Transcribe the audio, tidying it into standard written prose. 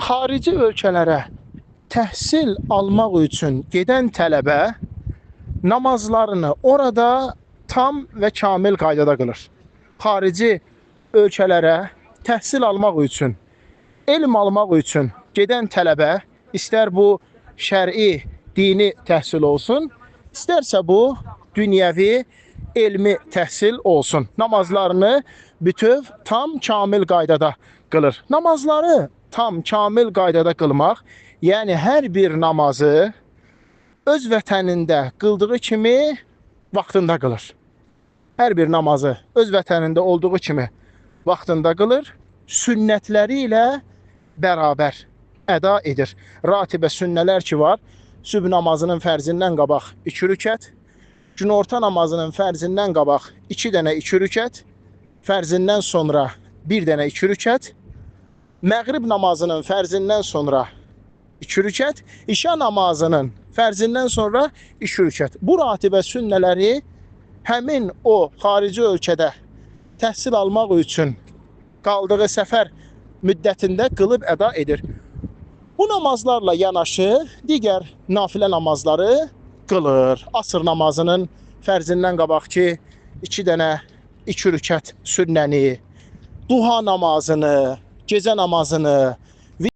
Xarici ölkələrə təhsil almaq üçün gedən tələbə namazlarını orada tam və kamil qaydada qılır. Xarici ölkələrə təhsil almaq üçün, elm almaq üçün gedən tələbə, istər bu şər'i, dini təhsil olsun, istərsə bu dünyəvi, elmi təhsil olsun. Namazlarını bütöv, tam, kamil qaydada qılır. Namazları tam, kamil qaydada qılmaq, yəni hər bir namazı öz vətənində qıldığı kimi vaxtında qılır. Hər bir namazı öz vətənində olduğu kimi vaxtında qılır, sünnətləri ilə bərabər əda edir. Ratibə sünnələr ki var, sübh namazının fərzindən qabaq 2 rükət, günorta namazının fərzindən qabaq 2 dənə 2 rükət, fərzindən sonra 1 dənə 2 rükət, məğrib namazının fərzindən sonra 2 rükət, işa namazının fərzindən sonra 2 rükət. Bu ratibə sünnələri həmin o xarici ölkədə təhsil almaq üçün qaldığı səfər müddətində qılıb əda edir. Bu namazlarla yanaşı digər nafilə namazları qılır. Asr namazının fərzindən qabaqki 2 dənə 2 rükət sünnəni, duha namazını, gecə namazını,